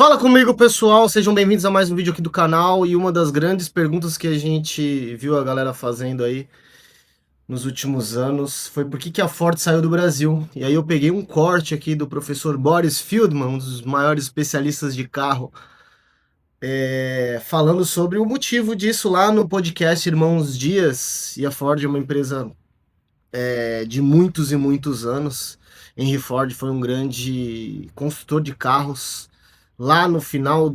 Fala comigo, pessoal, sejam bem-vindos a mais um vídeo aqui do canal. E uma das grandes perguntas que a gente viu a galera fazendo aí nos últimos anos foi por que a Ford saiu do Brasil. E aí eu peguei um corte aqui do professor Boris Fieldman, um dos maiores especialistas de carro, falando sobre o motivo disso lá no podcast Irmãos Dias. E a Ford é uma empresa de muitos e muitos anos. Henry Ford foi um grande construtor de carros lá no final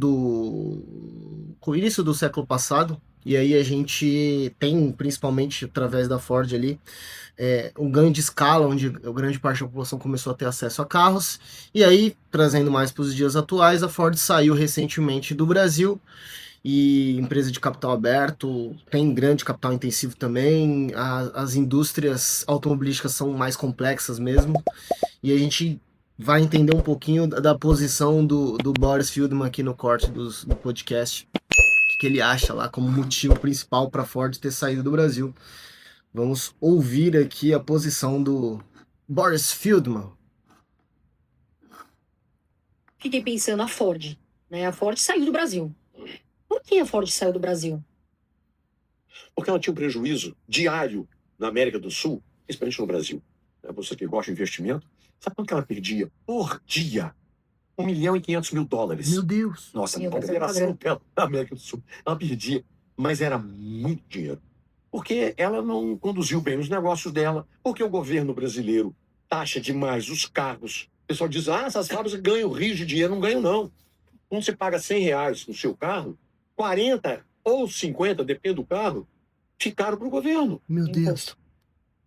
com o início do século passado. E aí a gente tem, principalmente através da Ford ali, um ganho de escala, onde a grande parte da população começou a ter acesso a carros. E aí, trazendo mais para os dias atuais, a Ford saiu recentemente do Brasil e empresa de capital aberto, tem grande capital intensivo também, as indústrias automobilísticas são mais complexas mesmo, e a gente vai entender um pouquinho da posição do Boris Fieldman aqui no corte do podcast, o que ele acha lá como motivo principal para a Ford ter saído do Brasil. Vamos ouvir aqui a posição do Boris Fieldman. Fiquei pensando a Ford, né? A Ford saiu do Brasil. Por que a Ford saiu do Brasil? Porque ela tinha um prejuízo diário na América do Sul, principalmente no Brasil. Você que gosta de investimento, sabe quanto que ela perdia por dia? $1.500.000. Meu Deus! Nossa, Meu a Deus, operação dela na América do Sul, ela perdia, mas era muito dinheiro. Porque ela não conduziu bem os negócios dela, porque o governo brasileiro taxa demais os carros. O pessoal diz, essas fábricas ganham rios de dinheiro. Não ganham, não. Quando você paga R$ 100 no seu carro, 40 ou 50, depende do carro, ficaram para o governo. Meu Deus!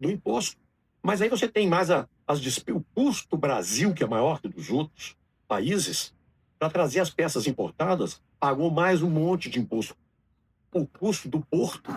Do imposto. Mas aí você tem mais o custo Brasil, que é maior que dos outros países, para trazer as peças importadas, pagou mais um monte de imposto. O custo do porto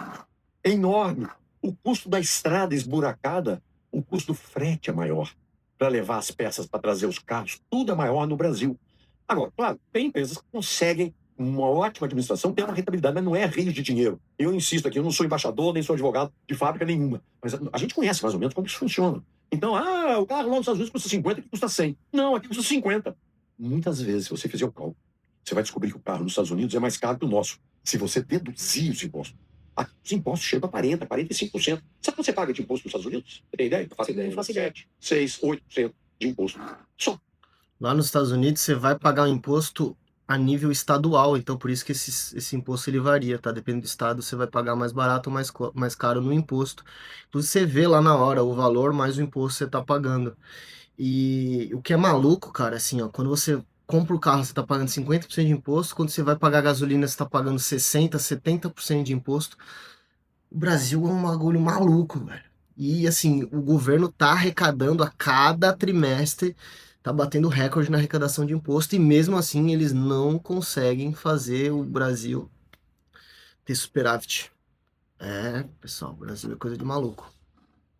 é enorme. O custo da estrada esburacada, o custo do frete é maior para levar as peças, para trazer os carros. Tudo é maior no Brasil. Agora, claro, tem empresas que conseguem uma ótima administração, tem uma rentabilidade, mas não é rio de dinheiro. Eu insisto aqui, eu não sou embaixador, nem sou advogado de fábrica nenhuma, mas a gente conhece mais ou menos como isso funciona. Então, o carro lá nos Estados Unidos custa 50, aqui custa 100. Não, aqui custa 50. Muitas vezes, se você fizer o cálculo, você vai descobrir que o carro nos Estados Unidos é mais caro que o nosso, se você deduzir os impostos. Aqui, os impostos chegam a 40%, 45%. Sabe quanto você paga de imposto nos Estados Unidos? Você tem ideia? Eu faço ideia. Não faço ideia. 7, 6, 8% de imposto. Só. Lá nos Estados Unidos você vai pagar um imposto a nível estadual, então por isso que esse imposto ele varia, tá? Dependendo do estado, você vai pagar mais barato ou mais caro no imposto. Então você vê lá na hora o valor mais o imposto que você tá pagando. E o que é maluco, cara, assim, ó, quando você compra o carro, você tá pagando 50% de imposto, quando você vai pagar gasolina, você tá pagando 60, 70% de imposto. O Brasil é um bagulho maluco, velho. E assim, o governo tá arrecadando a cada trimestre, tá batendo recorde na arrecadação de imposto, e mesmo assim eles não conseguem fazer o Brasil ter superávit. Pessoal, o Brasil é coisa de maluco.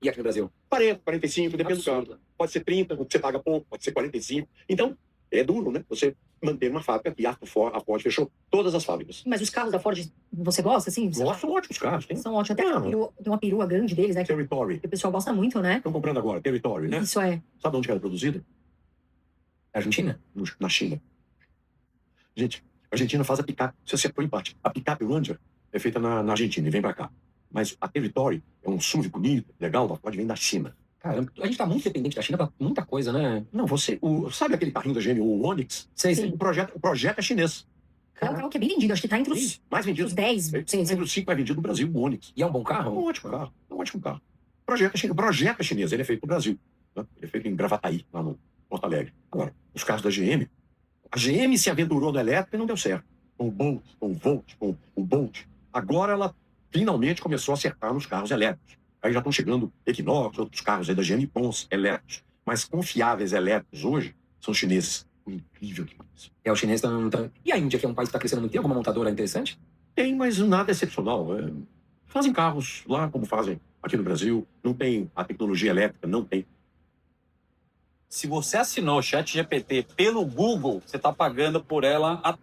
E aqui no Brasil? 40, 45, depende do carro. Pode ser 30, você paga pouco, pode ser 45. Então, é duro, né? Você manter uma fábrica, e a Ford fechou todas as fábricas. Mas os carros da Ford, você gosta, assim? Nossa, são ótimos carros. São ótimos. Até tem uma perua grande deles, né? Que Territory. o pessoal gosta muito, né? Estão comprando agora, Territory, né? Isso é. Sabe onde que ela é produzida? Argentina? Na China. Gente, a Argentina faz a picape. Você acertou em parte. A picape Ranger é feita na Argentina e vem pra cá. Mas a Territory é um SUV bonito, legal, da Ford, vem da China. Caramba, a gente tá muito dependente da China pra muita coisa, né? Não, sabe aquele carrinho da GM, o Onix? Sei, Sim. sei. O projeto é chinês. É um carro que é bem vendido, acho que tá entre os Mais vendido. 10, sim. Entre os 5 mais vendidos do Brasil, o Onix. E é um bom É um carro? ótimo carro. É um ótimo carro. O projeto é chinês, ele é feito no Brasil. Né? Ele é feito em Gravataí, lá no Porto Alegre. Agora, os carros da GM, a GM se aventurou no elétrico e não deu certo. Com o Bolt, com o Volt, com o Bolt. Agora ela finalmente começou a acertar nos carros elétricos. Aí já estão chegando Equinox, outros carros aí da GM bons elétricos. Mas confiáveis elétricos hoje são chineses. Incrível demais. É, o chinês tá... E a Índia, que é um país que tá crescendo muito, tem alguma montadora interessante? Tem, mas nada excepcional. Fazem carros lá como fazem aqui no Brasil. Não tem a tecnologia elétrica, não tem. Se você assinou o ChatGPT pelo Google, você está pagando por ela a...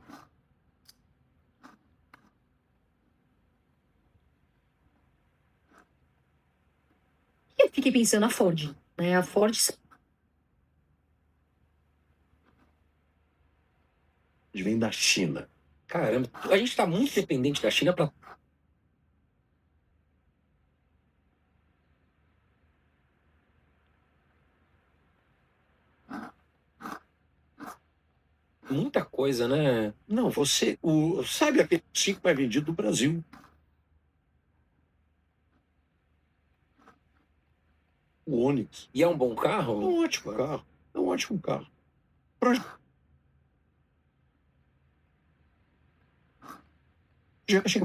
Eu fiquei pensando a Ford, né? A Ford vem da China. Caramba, a gente tá muito dependente da China pra... Muita coisa, né? Não, sabe aquele 5 mais vendido do Brasil? O Onix. E é um bom É carro? um ótimo carro. É um ótimo carro.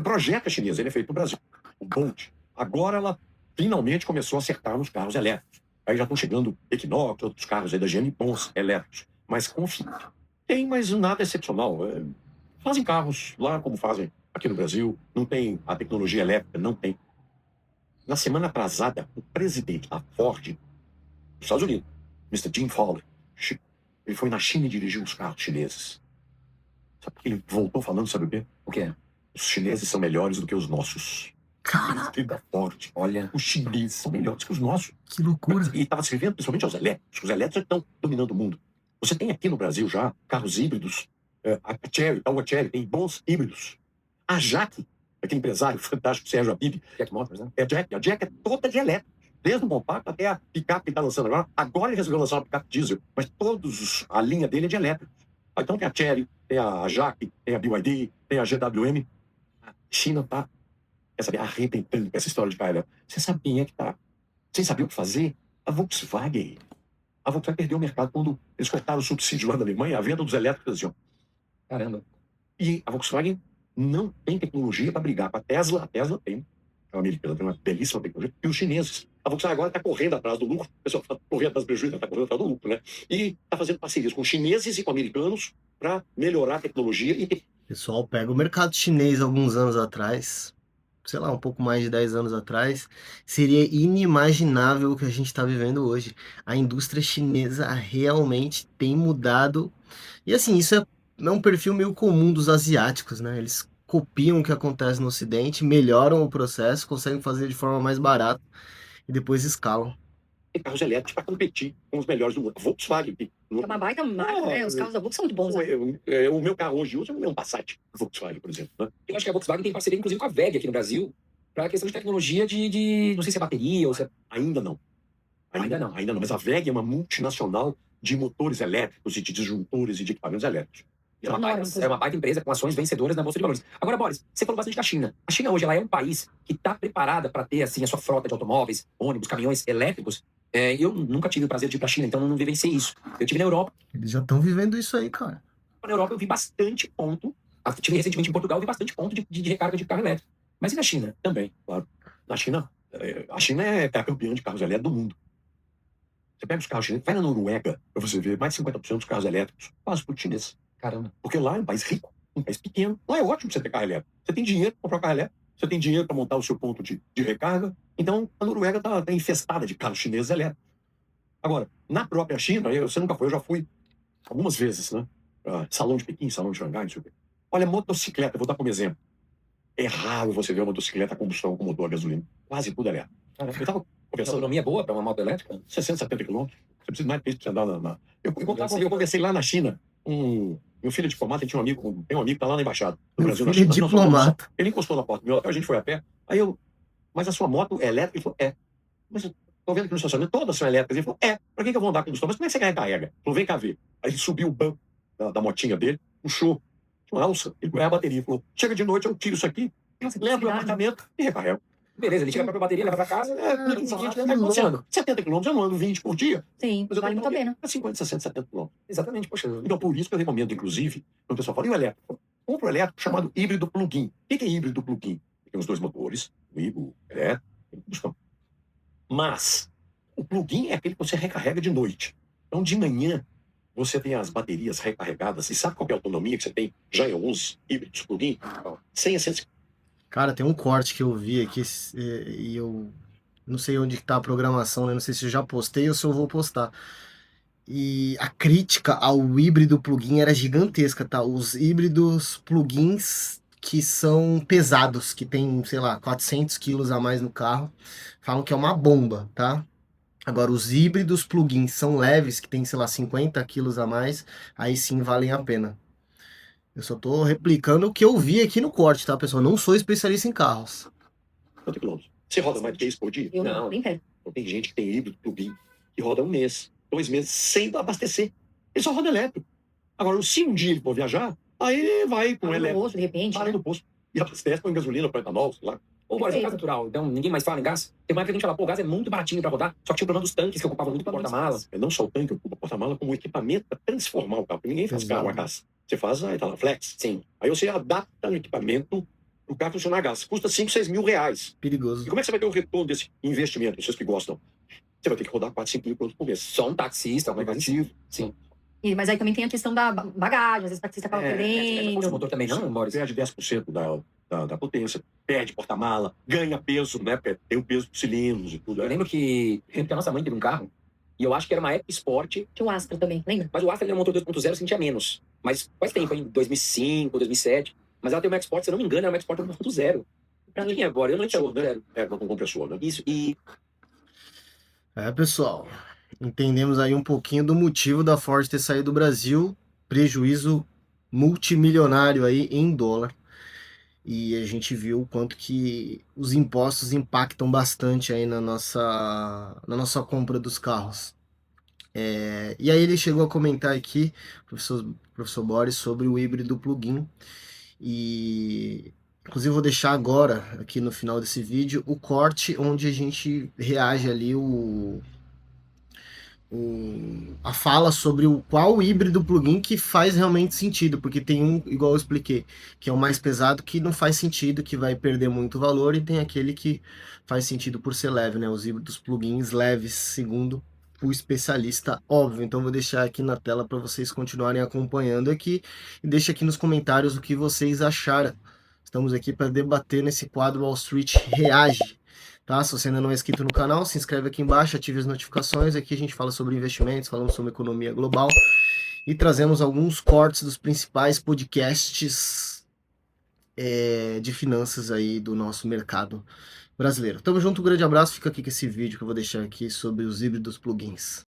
Projeto chinês, ele é feito no Brasil. O Bolt. Agora ela finalmente começou a acertar nos carros elétricos. Aí já estão chegando Equinox, outros carros aí da GM bons elétricos. Mas confia. Tem, mas nada excepcional. Fazem carros lá como fazem aqui no Brasil. Não tem a tecnologia elétrica, não tem. Na semana atrasada, o presidente da Ford dos Estados Unidos, Mr. Jim Fowler, ele foi na China e dirigiu os carros chineses. Sabe o que ele voltou falando, sabe o quê? O quê? Os chineses são melhores do que os nossos. Caraca, Da Ford. Olha, Os chineses são melhores que os nossos. que loucura. E estava se referindo principalmente aos elétricos. Os elétricos estão dominando o mundo. Você tem aqui no Brasil já carros híbridos. A Cherry tem bons híbridos. A Jaque, aquele empresário fantástico, Sérgio Abib, Jack Motors, né? a Jack é toda de elétrico. Desde o compacto até a picape que está lançando agora. Agora ele resolveu lançar uma picape diesel, mas a linha dele é de elétrico. Então tem a Chery, tem a Jaque, tem a BYD, tem a GWM. A China está, quer saber, arrebentando com essa história de carro elétrico. Você sabe quem é que está sem saber o que fazer? A Volkswagen. A Volkswagen perdeu o mercado quando eles cortaram o subsídio lá da Alemanha, a venda dos elétricos. Assim, ó. Caramba. E a Volkswagen não tem tecnologia para brigar com a Tesla. A Tesla tem. A americana tem uma belíssima tecnologia. E os chineses. A Volkswagen agora está correndo atrás do lucro. O pessoal está correndo atrás do prejuízo, está correndo atrás do lucro, né? E está fazendo parcerias com chineses e com americanos para melhorar a tecnologia. E Pessoal, pega o mercado chinês alguns anos atrás, sei lá, um pouco mais de 10 anos atrás, seria inimaginável o que a gente está vivendo hoje. A indústria chinesa realmente tem mudado. E assim, isso é um perfil meio comum dos asiáticos, né? Eles copiam o que acontece no Ocidente, melhoram o processo, conseguem fazer de forma mais barata e depois escalam. tem carros elétricos para competir com os melhores do mundo. A Volkswagen. É uma baita marca, né? Os carros da Volkswagen são muito bons, né? O meu carro hoje usa um Passat Volkswagen, por exemplo. Né? Eu acho que a Volkswagen tem parceria, inclusive, com a VEG aqui no Brasil, para a questão de tecnologia de não sei se é bateria ou se é... Ainda não. Ainda não. Mas a VEG é uma multinacional de motores elétricos e de disjuntores e de equipamentos elétricos. É uma baita empresa com ações vencedoras na Bolsa de Valores. Agora, Boris, você falou bastante da China. A China hoje ela é um país que está preparada para ter assim, a sua frota de automóveis, ônibus, caminhões elétricos. Eu nunca tive o prazer de ir para a China, então não vivenciei isso. Eu tive na Europa. Eles já estão vivendo isso aí, cara. Na Europa eu vi bastante ponto. Estive recentemente em Portugal, eu vi bastante ponto de recarga de carro elétrico. Mas e na China? Também, claro. Na China, a China é a campeã de carros elétricos do mundo. Você pega os carros chineses, vai na Noruega, para você ver, mais de 50% dos carros elétricos quase por chinês. Caramba. Porque lá é um país rico, um país pequeno. Lá é ótimo você ter carro elétrico. Você tem dinheiro para comprar um carro elétrico, você tem dinheiro para montar o seu ponto de recarga. Então, a Noruega está infestada de carros chineses elétricos. Agora, na própria China, você nunca foi, eu já fui algumas vezes, né? Salão de Pequim, salão de Xangai, não sei o quê. Olha, motocicleta, vou dar como exemplo. É raro você ver uma motocicleta a combustão com motor a gasolina. Quase tudo elétrico. Eu estava Essa conversando... autonomia é boa para uma moto elétrica? 60, 70 quilômetros. Você precisa mais tempo para você andar na... Eu conversei lá na China. Meu filho é diplomata, tem um amigo que tá lá na embaixada do Brasil. Meu filho é diplomata. Ele encostou na porta do meu hotel, a gente foi a pé. Aí mas a sua moto é elétrica? Ele falou, é. Mas eu tô vendo que no estacionamento todas são elétricas. Ele falou, pra que eu vou andar com combustão? Mas como é que você recarrega? Ele falou, vem cá ver. Aí ele subiu o banco da motinha dele, puxou uma alça, ele pegou a bateria e falou, chega de noite, eu tiro isso aqui, levo pro apartamento e recarrego. Beleza, ele tira a própria bateria, leva para casa. No dia seguinte, vai funcionando. 70 quilômetros, eu não ando 20 por dia. Sim, Mas eu vale tô muito a pena. 50, 60, 70 quilômetros. Exatamente, poxa. Então, por isso que eu recomendo, inclusive, quando o pessoal fala, e o elétrico? Compra o elétrico chamado híbrido plug-in. O que é híbrido plug-in? Tem os dois motores, o híbrido, o elétrico, tem combustão. Mas, o plug-in é aquele que você recarrega de noite. Então, de manhã, você tem as baterias recarregadas. E sabe qual é a autonomia que você tem já em alguns híbridos plug-in? 100 a 150. Cara, tem um corte que eu vi aqui e eu não sei onde que tá a programação, né? Não sei se eu já postei ou se eu vou postar. E a crítica ao híbrido plug-in era gigantesca, tá? Os híbridos plug-ins que são pesados, que tem, sei lá, 400 quilos a mais no carro, falam que é uma bomba, tá? Agora, os híbridos plug-ins são leves, que tem, sei lá, 50 quilos a mais, aí sim valem a pena. Eu só tô replicando o que eu vi aqui no corte, tá, pessoal? Não sou especialista em carros. Quanto quilômetros? Você roda mais do que isso por dia? Eu Não. nem perto. Então, tem gente que tem híbrido, plug-in, que roda 1 mês, 2 meses, sem abastecer. Ele só roda elétrico. Agora, se um dia ele for viajar, aí vai com No elétrico. posto, de repente, Para né? no posto. E abastece com gasolina, para etanol, sei lá. Ô, Boris, é gás natural, então ninguém mais fala em gás? Tem uma época que a gente fala, pô, o gás é muito baratinho pra rodar, só que tinha o problema dos tanques que ocupavam muito porta-mala. É não só o tanque ocupa o porta-mala, como o equipamento para transformar o carro. Porque ninguém faz carro a gás. Você faz a Etalaflex. Sim. Aí você adapta o equipamento para o carro funcionar a gás. Custa 5, 6 mil reais. Perigoso. E como é que você vai ter o retorno desse investimento, vocês que gostam? Você vai ter que rodar 4, 5 mil quilômetros por mês. Só um taxista, alguma coisa assim. Negativo. Sim. Mas aí também tem a questão da bagagem, às vezes o taxista acaba É, o perdendo. motor também não, Boris? Perde 10% da potência, perde porta-mala, ganha peso, né? Porque tem o peso dos cilindros e tudo. Eu lembro que a nossa mãe teve um carro, e eu acho que era uma Eco Sport, Tinha o Astra também, lembra? mas o Astra era um motor 2.0, sentia menos. Mas faz tempo, em 2005, 2007. Mas ela tem uma Eco Sport, se eu não me engano, era uma Eco Sport 1.0. Pra mim agora, eu não tinha o né? 0. É, com compressor, né? Isso, e Pessoal, entendemos aí um pouquinho do motivo da Ford ter saído do Brasil, prejuízo multimilionário aí em dólar. E a gente viu o quanto que os impostos impactam bastante aí na nossa compra dos carros. E aí ele chegou a comentar aqui, professor Boris, sobre o híbrido plug-in. E inclusive vou deixar agora, aqui no final desse vídeo, o corte onde a gente reage ali a fala sobre qual híbrido plug-in que faz realmente sentido, porque tem um, igual eu expliquei, que é o mais pesado, que não faz sentido, que vai perder muito valor, e tem aquele que faz sentido por ser leve, né? Os híbridos plug-ins leves, segundo o especialista, óbvio. Então vou deixar aqui na tela para vocês continuarem acompanhando aqui, e deixa aqui nos comentários o que vocês acharam. Estamos aqui para debater nesse quadro Wall Street Reage. Tá? Se você ainda não é inscrito no canal, se inscreve aqui embaixo, ative as notificações. Aqui a gente fala sobre investimentos, falamos sobre economia global e trazemos alguns cortes dos principais podcasts de finanças aí do nosso mercado brasileiro. Tamo junto, um grande abraço. Fica aqui com esse vídeo que eu vou deixar aqui sobre os híbridos plugins.